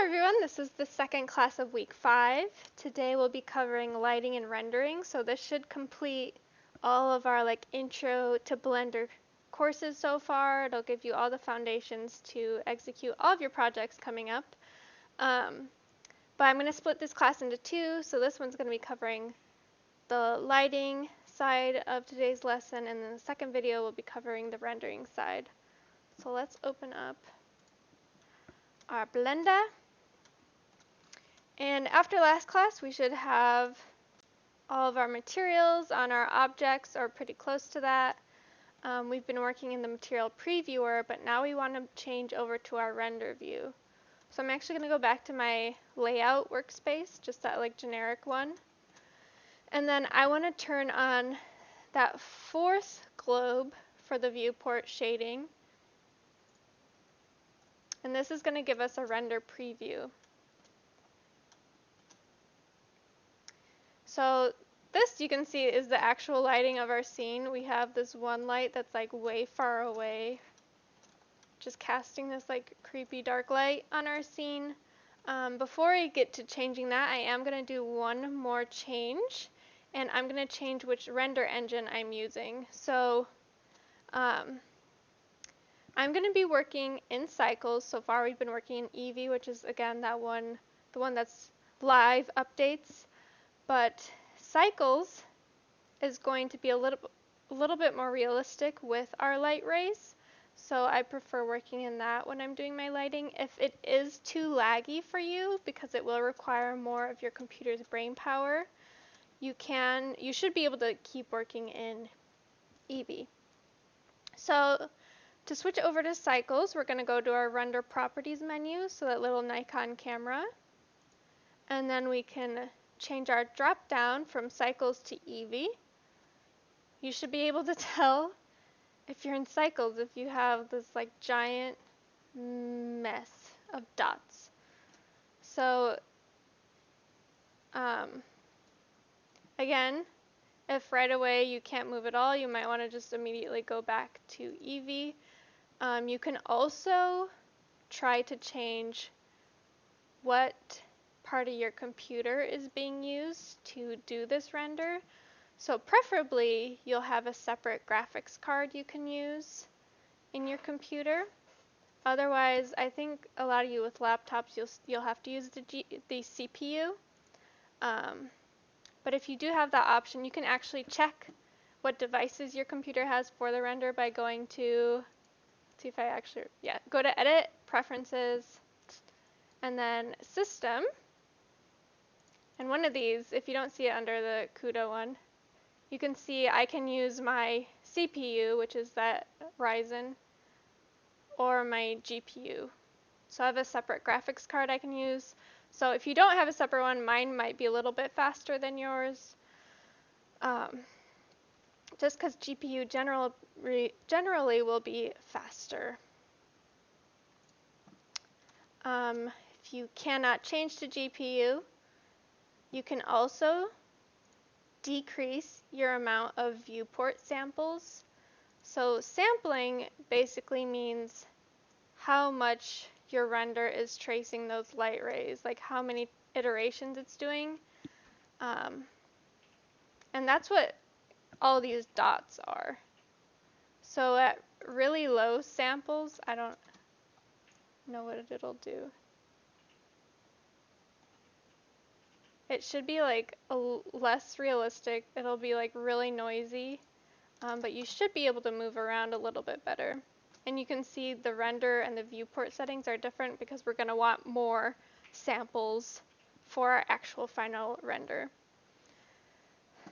everyone, this is the second class of week 5. Today we'll be covering lighting and rendering, so this should complete all of our intro to Blender courses so far. It'll give you all the foundations to execute all of your projects coming up. But I'm going to split this class into two, so this one's going to be covering the lighting side of today's lesson, and then the second video will be covering the rendering side. So let's open up our Blender. And after last class, we should have all of our materials on our objects, or pretty close to that. We've been working in the material previewer, but now we want to change over to our render view. So I'm actually going to go back to my layout workspace, just that generic one. And then I want to turn on that fourth globe for the viewport shading. And this is going to give us a render preview. So this, you can see, is the actual lighting of our scene. We have this one light that's way far away, just casting this creepy dark light on our scene. Before I get to changing that, I am going to do one more change, and I'm going to change which render engine I'm using. So I'm going to be working in Cycles. So far we've been working in Eevee, which is again the one that's live updates. But Cycles is going to be a little bit more realistic with our light rays. So I prefer working in that when I'm doing my lighting. If it is too laggy for you, because it will require more of your computer's brain power, you should be able to keep working in Eevee. So to switch over to Cycles, we're going to go to our Render Properties menu, so that little Nikon camera. And then we can change our drop down from Cycles to Eevee. You should be able to tell if you're in Cycles if you have this giant mess of dots. So again, if right away you can't move at all, you might want to just immediately go back to Eevee. You can also try to change what part of your computer is being used to do this render. So preferably you'll have a separate graphics card you can use in your computer. Otherwise, I think a lot of you with laptops, you'll have to use the CPU. But if you do have that option, you can actually check what devices your computer has for the render by going to, see if I actually, go to Edit, Preferences, and then System. And one of these, if you don't see it under the CUDA one, you can see I can use my CPU, which is that Ryzen, or my GPU. So I have a separate graphics card I can use. So if you don't have a separate one, mine might be a little bit faster than yours. Just because GPU generally will be faster. If you cannot change to GPU, you can also decrease your amount of viewport samples. So sampling basically means how much your render is tracing those light rays, how many iterations it's doing. And that's what all these dots are. So at really low samples, I don't know what it'll do. It should be less realistic. It'll be really noisy, but you should be able to move around a little bit better. And you can see the render and the viewport settings are different because we're going to want more samples for our actual final render.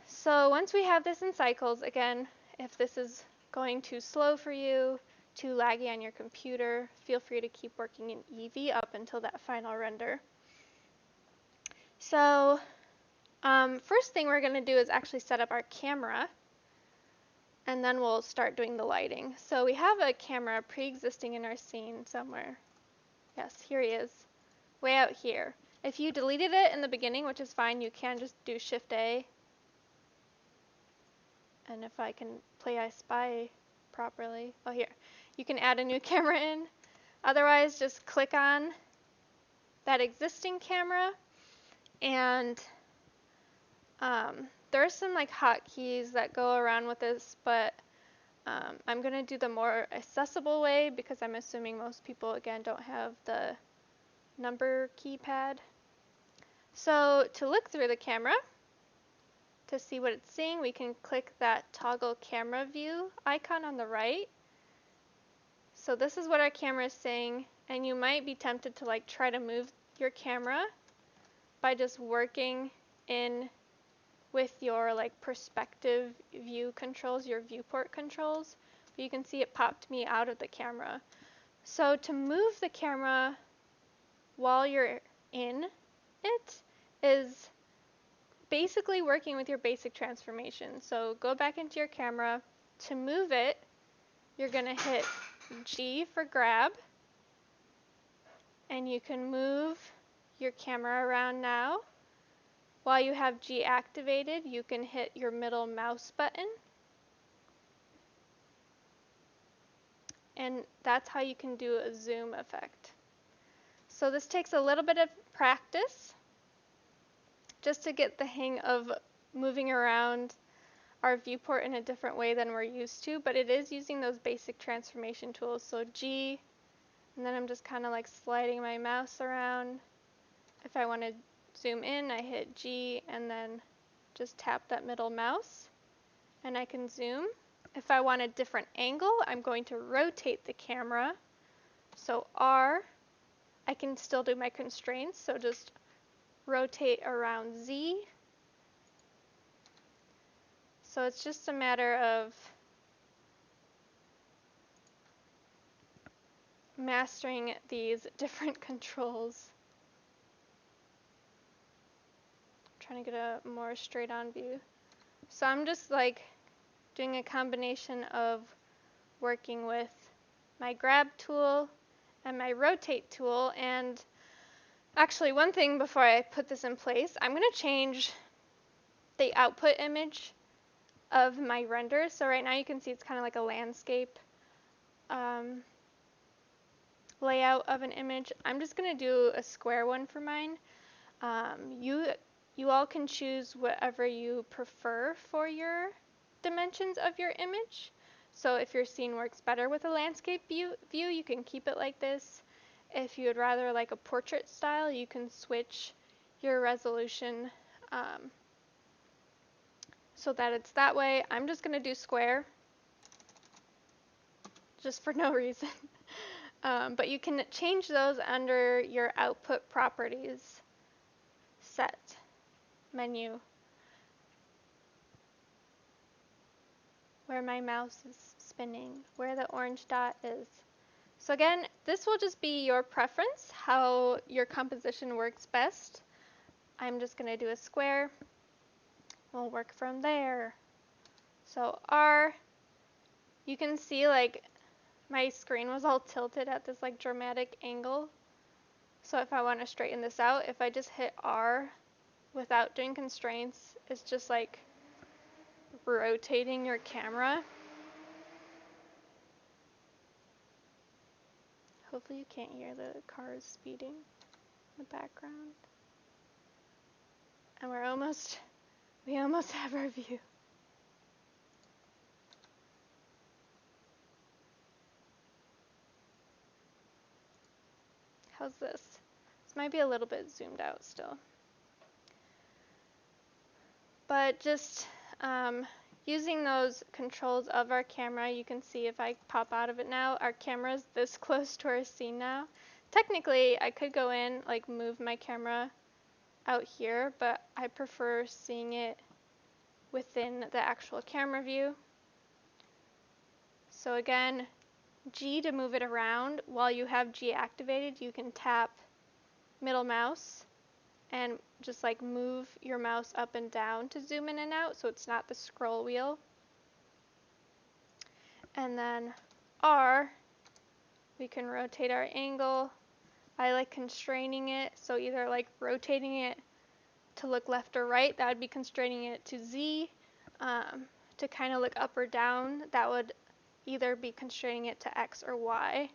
So once we have this in Cycles, again, if this is going too slow for you, too laggy on your computer, feel free to keep working in Eevee up until that final render. So first thing we're going to do is actually set up our camera, and then we'll start doing the lighting. So we have a camera pre-existing in our scene somewhere. Yes, here he is, way out here. If you deleted it in the beginning, which is fine, you can just do Shift-A. And if I can play I Spy properly, oh here, you can add a new camera in. Otherwise, just click on that existing camera, and there are some like hotkeys that go around with this, but I'm going to do the more accessible way because I'm assuming most people, again, don't have the number keypad. So to look through the camera, to see what it's seeing, we can click that toggle camera view icon on the right. So this is what our camera is seeing, and you might be tempted to like try to move your camera by just working in with your like perspective view controls, your viewport controls. But you can see it popped me out of the camera. So to move the camera while you're in it is basically working with your basic transformation. So go back into your camera. To move it, you're going to hit G for grab, and you can move your camera around now. While you have G activated, you can hit your middle mouse button, and that's how you can do a zoom effect. So this takes a little bit of practice just to get the hang of moving around our viewport in a different way than we're used to, but it is using those basic transformation tools. So G, and then I'm just kind of like sliding my mouse around. If I want to zoom in, I hit G and then just tap that middle mouse and I can zoom. If I want a different angle, I'm going to rotate the camera. So R, I can still do my constraints, so just rotate around Z. So it's just a matter of mastering these different controls. I'm trying to get a more straight on view. So I'm just like doing a combination of working with my grab tool and my rotate tool. And actually, one thing before I put this in place, I'm going to change the output image of my render. So right now you can see it's kind of like a landscape layout of an image. I'm just going to do a square one for mine. You all can choose whatever you prefer for your dimensions of your image. So if your scene works better with a landscape view, you can keep it like this. If you would rather like a portrait style, you can switch your resolution so that it's that way. I'm just going to do square, just for no reason. But you can change those under your output properties set menu, where my mouse is spinning, where the orange dot is. So again, this will just be your preference, how your composition works best. I'm just going to do a square. We'll work from there. So R, you can see like my screen was all tilted at this like dramatic angle. So if I want to straighten this out, if I just hit R without doing constraints, it's just like rotating your camera. Hopefully you can't hear the cars speeding in the background. And we almost have our view. How's this? This might be a little bit zoomed out still. But just using those controls of our camera, you can see if I pop out of it now, our camera's this close to our scene now. Technically, I could go in, like move my camera out here, but I prefer seeing it within the actual camera view. So again, G to move it around. While you have G activated, you can tap middle mouse and just like move your mouse up and down to zoom in and out, so it's not the scroll wheel. And then R, we can rotate our angle. I like constraining it, so either like rotating it to look left or right, that would be constraining it to Z. To kind of look up or down, that would either be constraining it to X or Y.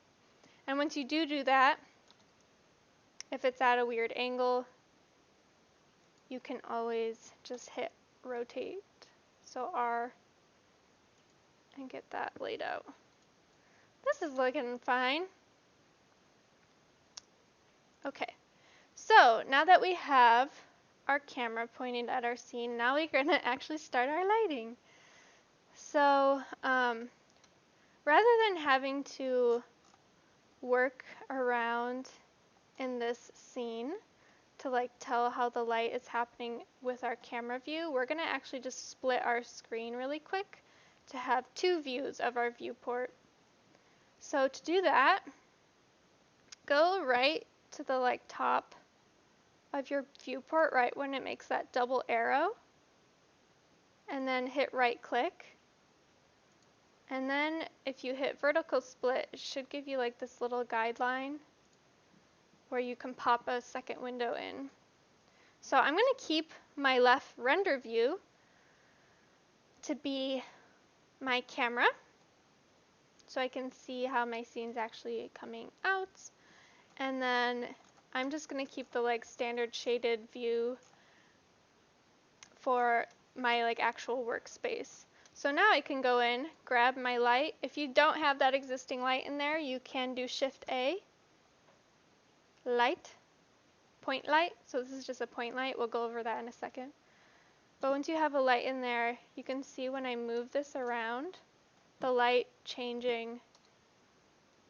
And once you do that, If it's at a weird angle, you can always just hit rotate. So R, and get that laid out. This is looking fine. Okay, so now that we have our camera pointed at our scene, now we're going to actually start our lighting. So rather than having to work around in this scene to like tell how the light is happening with our camera view, we're going to actually just split our screen really quick to have two views of our viewport. So to do that, go right to the like top of your viewport right when it makes that double arrow, and then hit right click. And then if you hit vertical split, it should give you like this little guideline where you can pop a second window in. So I'm going to keep my left render view to be my camera so I can see how my scene's actually coming out. And then I'm just going to keep the like standard shaded view for my like actual workspace. So now I can go in, grab my light. If you don't have that existing light in there, you can do Shift A, light, point light. So this is just a point light. We'll go over that in a second. But once you have a light in there, you can see when I move this around, the light changing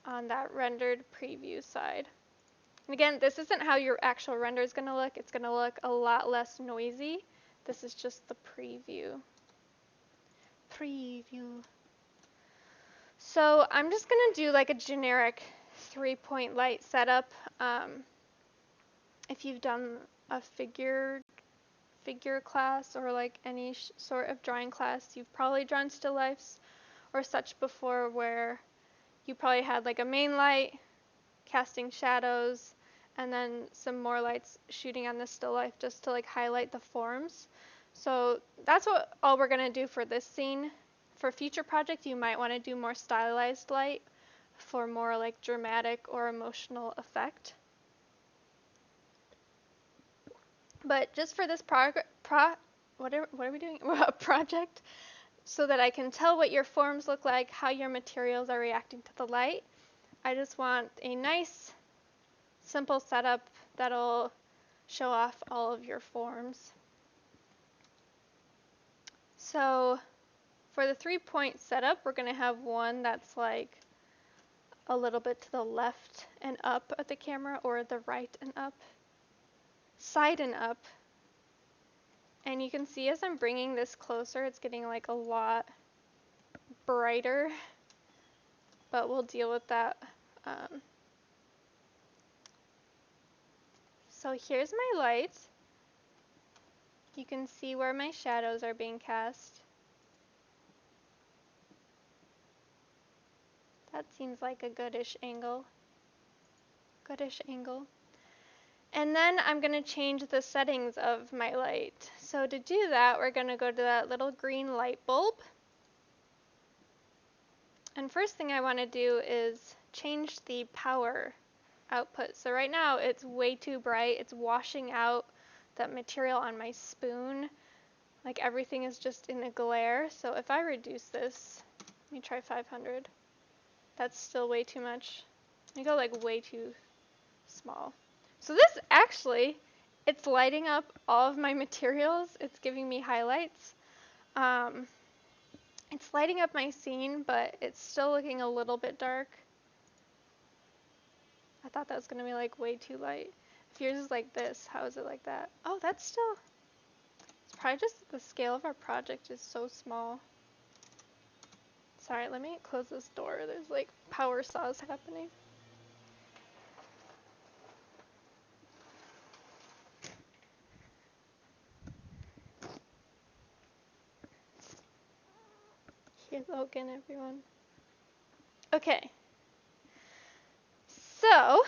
on that rendered preview side. And again, this isn't how your actual render is going to look. It's going to look a lot less noisy. This is just the preview. So I'm just going to do like a generic 3-point light setup. If you've done a figure class or like any sort of drawing class, you've probably drawn still lifes or such before, where you probably had like a main light casting shadows and then some more lights shooting on the still life just to like highlight the forms. So that's what all we're going to do for this scene. For future project, you might want to do more stylized light for more like dramatic or emotional effect. But just for this project, so that I can tell what your forms look like, how your materials are reacting to the light, I just want a nice, simple setup that'll show off all of your forms. So for the 3-point setup, we're going to have one that's like a little bit to the left and up of the camera, or the right and up, side and up. And you can see as I'm bringing this closer, it's getting like a lot brighter, but we'll deal with that. So here's my light. You can see where my shadows are being cast. That seems like a goodish angle. And then I'm going to change the settings of my light. So to do that, we're going to go to that little green light bulb. And first thing I want to do is change the power output. So right now it's way too bright. It's washing out that material on my spoon. Like everything is just in a glare. So if I reduce this, let me try 500. That's still way too much. Let me go like way too small. So this actually, it's lighting up all of my materials. It's giving me highlights. It's lighting up my scene, but it's still looking a little bit dark. I thought that was going to be like way too light. If yours is like this, how is it like that? Oh, that's still, it's probably just the scale of our project is so small. Sorry, let me close this door. There's like power saws happening. Here's Logan, everyone. Okay. So,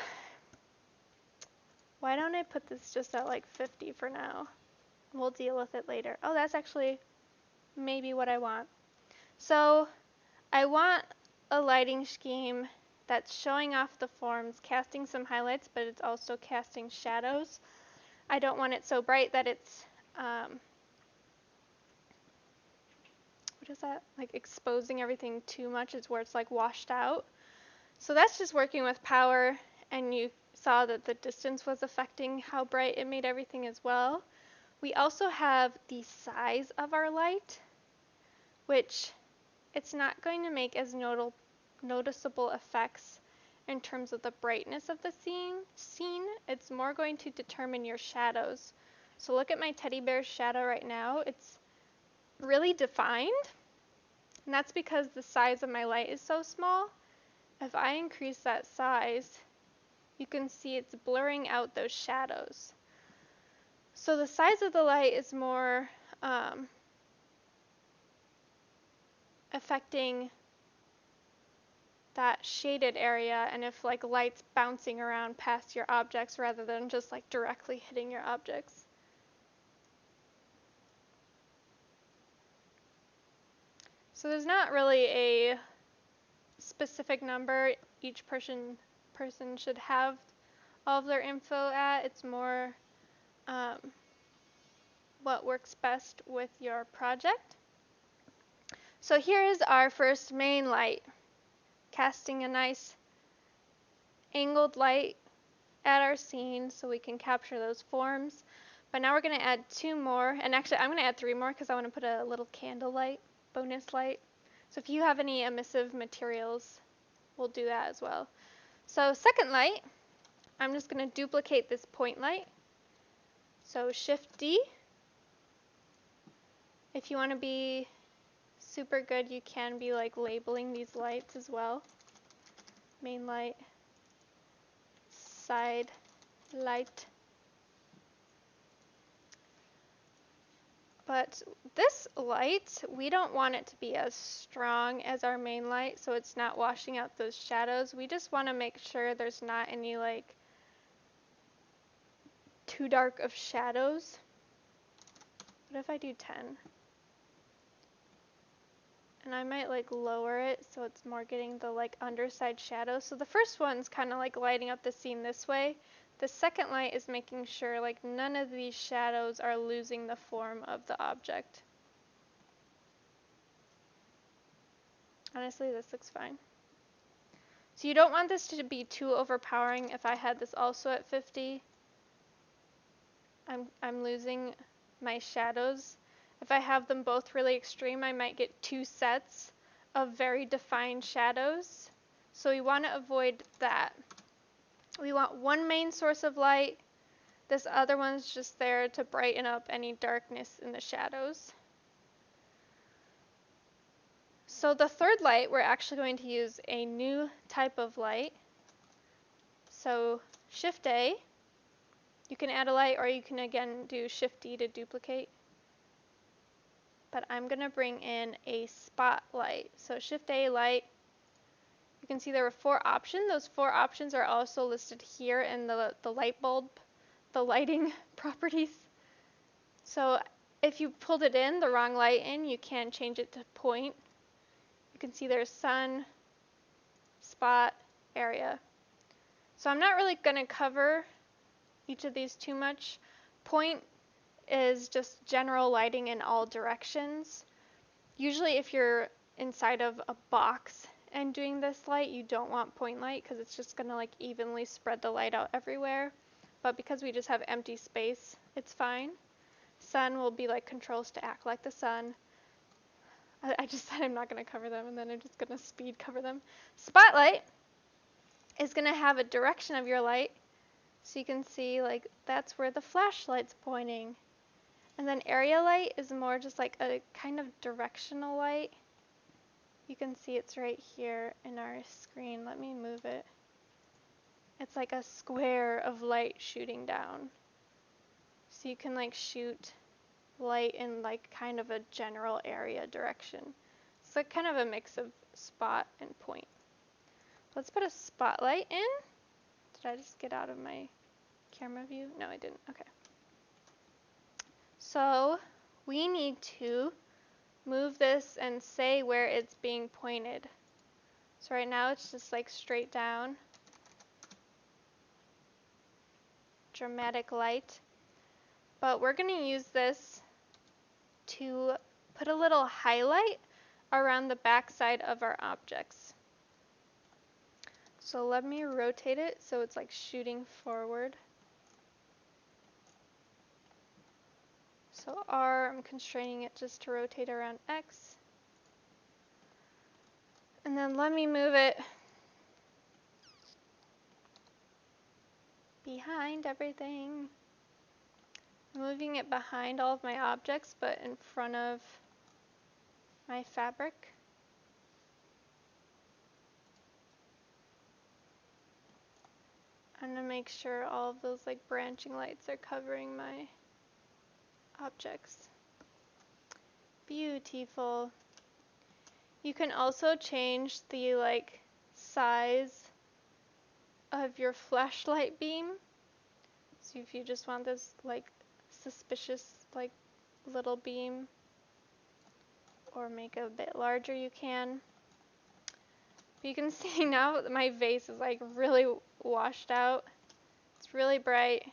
why don't I put this just at like 50 for now? We'll deal with it later. Oh, that's actually maybe what I want. So, I want a lighting scheme that's showing off the forms, casting some highlights, but it's also casting shadows. I don't want it so bright that it's, what is that? Like exposing everything too much is where it's like washed out. So that's just working with power, and you saw that the distance was affecting how bright it made everything as well. We also have the size of our light, which it's not going to make as noticeable effects in terms of the brightness of the scene. It's more going to determine your shadows. So look at my teddy bear's shadow right now. It's really defined, and that's because the size of my light is so small. If I increase that size, you can see it's blurring out those shadows. So the size of the light is more affecting that shaded area, and if like light's bouncing around past your objects rather than just like directly hitting your objects. So there's not really a specific number each person should have all of their info at. It's more what works best with your project. So here is our first main light, casting a nice angled light at our scene so we can capture those forms. But now we're going to add 2 more, and actually I'm going to add 3 more because I want to put a little candle light, bonus light. So if you have any emissive materials, we'll do that as well. So second light, I'm just going to duplicate this point light. So Shift D. If you want to be super good, you can be like labeling these lights as well. Main light, side light. But this light, we don't want it to be as strong as our main light, so it's not washing out those shadows. We just want to make sure there's not any like too dark of shadows. What if I do 10? And I might like lower it so it's more getting the like underside shadow. So the first one's kind of like lighting up the scene this way. The second light is making sure like none of these shadows are losing the form of the object. Honestly, this looks fine. So you don't want this to be too overpowering. If I had this also at 50, I'm losing my shadows. If I have them both really extreme, I might get 2 sets of very defined shadows. So we want to avoid that. We want one main source of light. This other one's just there to brighten up any darkness in the shadows. So the third light, we're actually going to use a new type of light. So Shift A, you can add a light, or you can again do Shift D to duplicate. But I'm going to bring in a spotlight. So Shift A light, you can see there were 4 options. Those 4 options are also listed here in the light bulb, the lighting properties. So if you pulled it in, the wrong light in, you can change it to point. You can see there's sun, spot, area. So I'm not really going to cover each of these too much. Point is just general lighting in all directions. Usually if you're inside of a box and doing this light, you don't want point light because it's just going to like evenly spread the light out everywhere. But because we just have empty space, it's fine. Sun will be like controls to act like the sun. I just said I'm not going to cover them, and then I'm just going to speed cover them. Spotlight is going to have a direction of your light. So you can see like that's where the flashlight's pointing. And then area light is more just like a kind of directional light. You can see it's right here in our screen. Let me move it. It's like a square of light shooting down. So you can like shoot light in like kind of a general area direction. It's like kind of a mix of spot and point. Let's put a spotlight in. Did I just get out of my camera view? No, I didn't. Okay. So we need to move this and say where it's being pointed. So right now it's just like straight down, dramatic light. But we're going to use this to put a little highlight around the back side of our objects. So let me rotate it so it's like shooting forward. So R, I'm constraining it just to rotate around X. And then let me move it behind everything. I'm moving it behind all of my objects, but in front of my fabric. I'm going to make sure all of those like branching lights are covering my objects. Beautiful. You can also change the like size of your flashlight beam. So if you just want this like suspicious like little beam, or make it a bit larger, you can. But you can see now that my vase is like really washed out. It's really bright.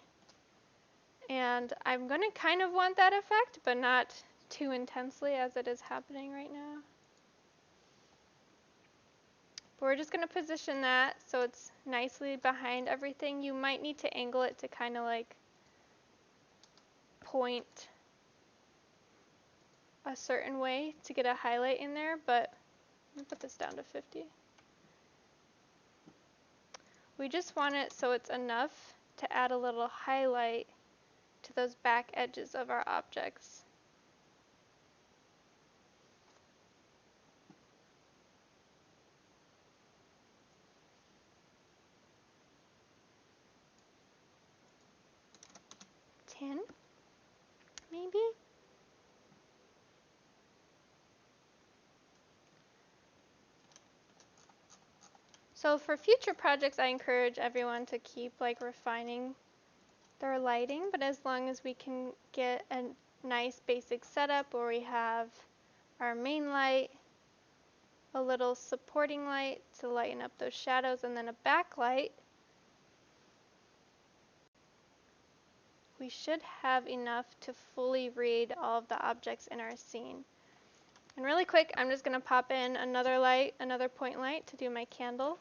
And I'm going to kind of want that effect, but not too intensely as it is happening right now. But we're just going to position that so it's nicely behind everything. You might need to angle it to kind of like point a certain way to get a highlight in there, but I'm going to put this down to 50. We just want it so it's enough to add a little highlight to those back edges of our objects. Tin, maybe? So for future projects, I encourage everyone to keep like refining their lighting, but as long as we can get a nice basic setup where we have our main light, a little supporting light to lighten up those shadows, and then a backlight, we should have enough to fully read all of the objects in our scene. And really quick, I'm just going to pop in another light, another point light to do my candle.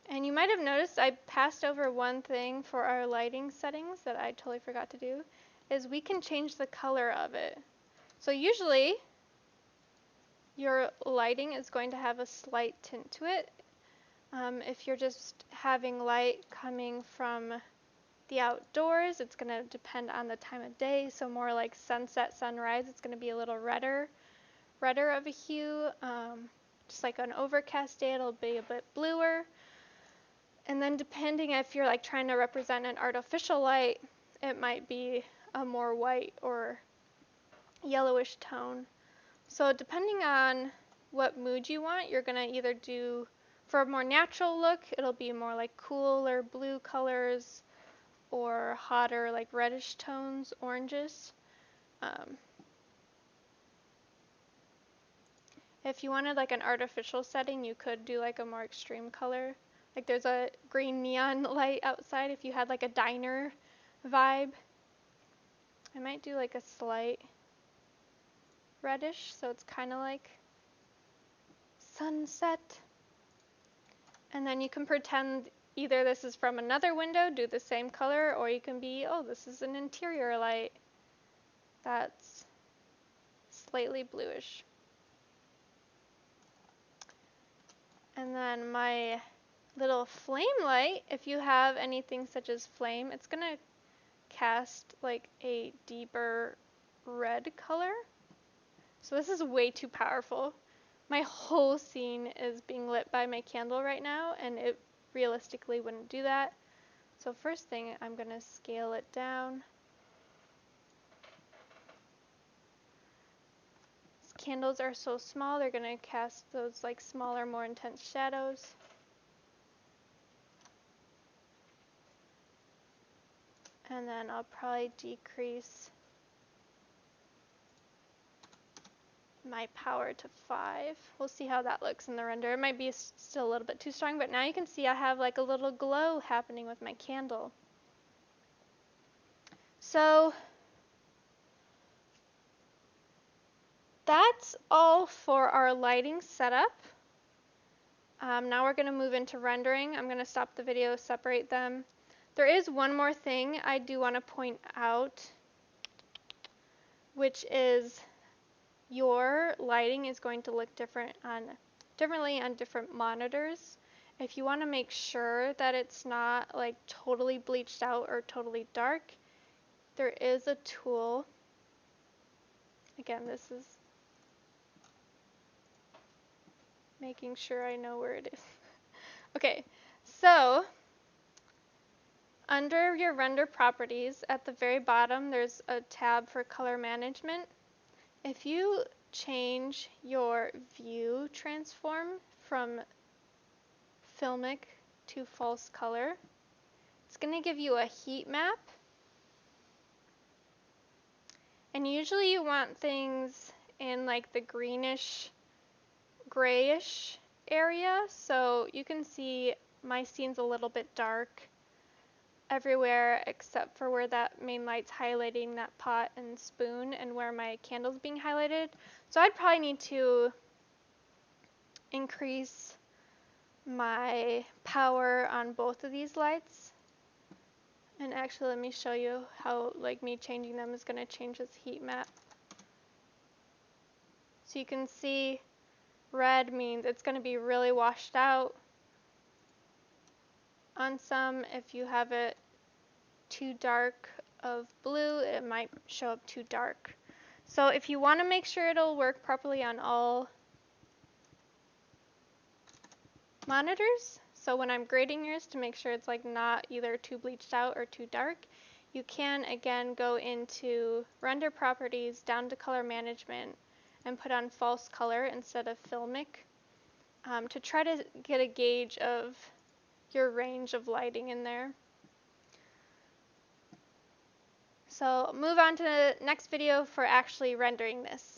And you might have noticed I passed over one thing for our lighting settings that I totally forgot to do, is we can change the color of it. So usually your lighting is going to have a slight tint to it. If you're just having light coming from the outdoors, it's going to depend on the time of day. So more like sunset, sunrise, it's going to be a little redder of a hue. Just like an overcast day, it'll be a bit bluer. And then depending if you're like trying to represent an artificial light, it might be a more white or yellowish tone. So depending on what mood you want, you're going to either do, for a more natural look, it'll be more like cooler blue colors or hotter like reddish tones, oranges. If you wanted like an artificial setting, you could do like a more extreme color. Like there's a green neon light outside if you had like a diner vibe. I might do like a slight reddish, so it's kind of like sunset. And then you can pretend either this is from another window, do the same color, or you can be, oh, this is an interior light that's slightly bluish. And then my little flame light, if you have anything such as flame, it's going to cast like a deeper red color. So this is way too powerful. My whole scene is being lit by my candle right now, and it realistically wouldn't do that. So first thing, I'm going to scale it down. These candles are so small, they're going to cast those like smaller, more intense shadows. And then I'll probably decrease my power to 5. We'll see how that looks in the render. It might be still a little bit too strong, but now you can see I have like a little glow happening with my candle. So that's all for our lighting setup. Now we're going to move into rendering. I'm going to stop the video, separate them. There is one more thing I do want to point out, which is your lighting is going to look differently on different monitors. If you want to make sure that it's not like totally bleached out or totally dark, there is a tool. Again, this is making sure I know where it is. Okay, so under your render properties at the very bottom, there's a tab for color management. If you change your view transform from filmic to false color, it's going to give you a heat map. And usually you want things in like the greenish, grayish area. So you can see my scene's a little bit dark everywhere except for where that main light's highlighting that pot and spoon and where my candle's being highlighted. So I'd probably need to increase my power on both of these lights. And actually let me show you how like me changing them is going to change this heat map. So you can see red means it's going to be really washed out. On some, if you have it too dark of blue, it might show up too dark. So if you want to make sure it'll work properly on all monitors, so when I'm grading yours to make sure it's like not either too bleached out or too dark, you can again go into render properties down to color management and put on false color instead of filmic to try to get a gauge of your range of lighting in there. So move on to the next video for actually rendering this.